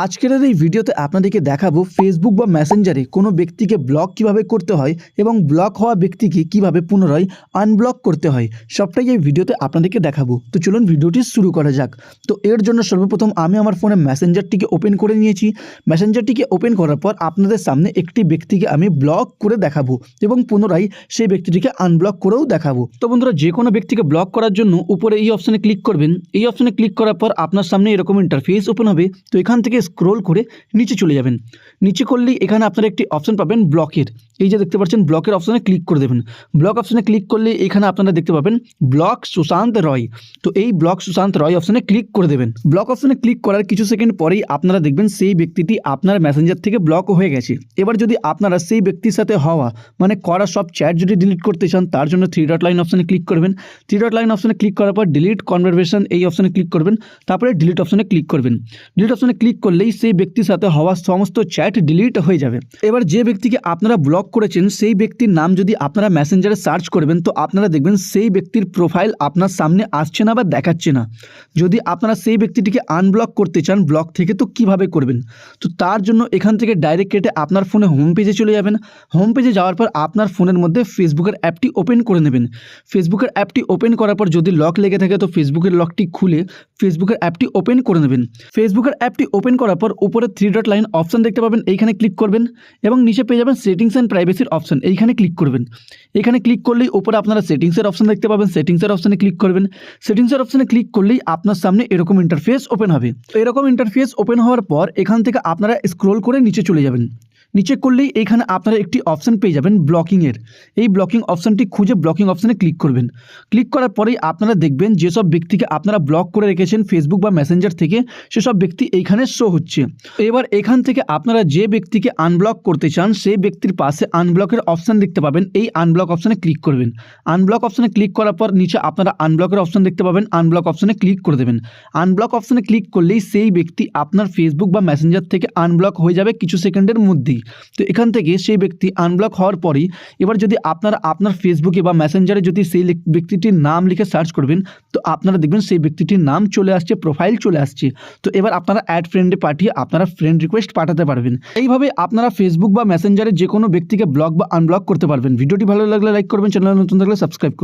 আজকের এই ভিডিওতে আপনাদেরকে দেখাবো ফেসবুক বা মেসেঞ্জারে কোনো ব্যক্তিকে ব্লক কিভাবে করতে হয় এবং ব্লক হওয়া ব্যক্তিকে কিভাবে পুনরায় আনব্লক করতে হয়, সবটাই এই ভিডিওতে আপনাদেরকে দেখাবো। তো চলুন ভিডিওটি শুরু করা যাক। তো এর জন্য সর্বপ্রথম আমি আমার ফোনে মেসেঞ্জারটিকে ওপেন করে নিয়েছি। মেসেঞ্জারটিকে ওপেন করার পর আপনাদের সামনে একটি ব্যক্তিকে আমি ব্লক করে দেখাবো এবং পুনরায় সেই ব্যক্তিটিকে আনব্লক করেও দেখাবো। তো বন্ধুরা, যে কোনো ব্যক্তিকে ব্লক করার জন্য উপরে এই অপশানে ক্লিক করবেন। এই অপশানে ক্লিক করার পর আপনার সামনে এরকম ইন্টারফেস ওপেন হবে। তো এখান থেকে স্ক্রোল করে নিচে চলে যাবেন। নিচে করলেই এখানে আপনারা একটি অপশন পাবেন ব্লকের। এই যে দেখতে পাচ্ছেন ব্লকের অপশানে ক্লিক করে দেবেন। ব্লক অপশানে ক্লিক করলে এখানে আপনারা দেখতে পাবেন ব্লক সুশান্ত রয়। তো এই ব্লক সুশান্ত রয় অপশানে ক্লিক করে দেবেন। ব্লক অপশানে ক্লিক করার কিছু সেকেন্ড পরেই আপনারা দেখবেন সেই ব্যক্তিটি আপনার মেসেঞ্জার থেকে ব্লক হয়ে গেছে। এবার যদি আপনারা সেই ব্যক্তির সাথে হওয়া করা সব চ্যাট যদি ডিলিট করতে চান, তার জন্য 3 ডট লাইন অপশানে ক্লিক করবেন। 3 ডট লাইন অপশানে ক্লিক করার পর ডিলিট কনভারসেশন এই অপশানে ক্লিক করবেন। তারপরে ডিলিট অপশানে ক্লিক করবেন। ডিলিট অপশানে ক্লিক করলেই সেই ব্যক্তির সাথে হওয়া সমস্ত চ্যাট ডিলিট হয়ে যাবে। এবার যে ব্যক্তিকে আপনারা ব্লক করেছেন সেই ব্যক্তির নাম যদি আপনারা মেসেঞ্জারে সার্চ করবেন, তো আপনারা দেখবেন সেই ব্যক্তির প্রোফাইল আপনার সামনে আসছে না বা দেখাচ্ছে না। যদি আপনারা সেই ব্যক্তিটিকে আনব্লক করতে চান ব্লক থেকে, তো কিভাবে করবেন? তো তার জন্য এখান থেকে ডাইরেক্ট কেটে আপনার ফোনে হোম পেজে চলে যাবেন। হোম পেজে যাওয়ার পর আপনার ফোনের মধ্যে ফেসবুকের অ্যাপটি ওপেন করে নেবেন। ফেসবুকের অ্যাপটি ওপেন করার পর যদি লক লেগে থাকে, তো ফেসবুকের লকটি খুলে ফেসবুকের অ্যাপটি ওপেন করে নেবেন। ফেসবুকের অ্যাপটি ওপেন করার পর উপরে 3 ডট লাইন অপশান দেখতে পাবেন, এইখানে ক্লিক করবেন এবং নিচে পেয়ে যাবেন সেটিংস অ্যান্ড প্রাইভেসির অপশান, এইখানে ক্লিক করবেন। এখানে ক্লিক করলেই উপরে আপনারা সেটিংসের অপশান দেখতে পাবেন, সেটিংসের অপশানে ক্লিক করবেন। সেটিংসের অপশানে ক্লিক করলেই আপনার সামনে এরকম ইন্টারফেস ওপেন হবে। এরকম ইন্টারফেস ওপেন হওয়ার পর এখান থেকে আপনারা স্ক্রোল করে নিচে চলে যাবেন। নিচে করলেই এখানে আপনারা একটি অপশান পেয়ে যাবেন ব্লকিংয়ের। এই ব্লকিং অপশানটি খুঁজে ব্লকিং অপশানে ক্লিক করবেন। ক্লিক করার পরেই আপনারা দেখবেন যেসব ব্যক্তিকে আপনারা ব্লক করে রেখেছেন ফেসবুক বা মেসেঞ্জার থেকে, সেসব ব্যক্তি এইখানে শো হচ্ছে। এবার এখান থেকে আপনারা যে ব্যক্তিকে আনব্লক করতে চান সেই ব্যক্তির পাশে আনব্লকের অপশান দেখতে পাবেন, এই আনব্লক অপশানে ক্লিক করবেন। আনব্লক অপশানে ক্লিক করার পর নিচে আপনারা আনব্লকের অপশান দেখতে পাবেন, আনব্লক অপশানে ক্লিক করে দেবেন। আনব্লক অপশানে ক্লিক করলেই সেই ব্যক্তি আপনার ফেসবুক বা মেসেঞ্জার থেকে আনব্লক হয়ে যাবে কিছু সেকেন্ডের মধ্যেই। তো এখান থেকে সেই ব্যক্তি আনব্লক হওয়ার পরই এবার যদি আপনারা আপনার ফেসবুকে বা মেসেঞ্জারে যদি সেই ব্যক্তিটির নাম লিখে সার্চ করবেন, তো আপনারা দেখবেন সেই ব্যক্তিটির নাম চলে আসছে, প্রোফাইল চলে আসছে। তো এবার আপনারা অ্যাড ফ্রেন্ডে পাঠিয়ে আপনারা ফ্রেন্ড রিকোয়েস্ট পাঠাতে পারবেন। এইভাবে আপনারা ফেসবুক বা মেসেঞ্জারে যে কোনো ব্যক্তিকে ব্লক বা আনব্লক করতে পারবেন। ভিডিওটি ভালো লাগলে লাইক করবেন, চ্যানেলে নতুন থাকলে সাবস্ক্রাইব করবেন।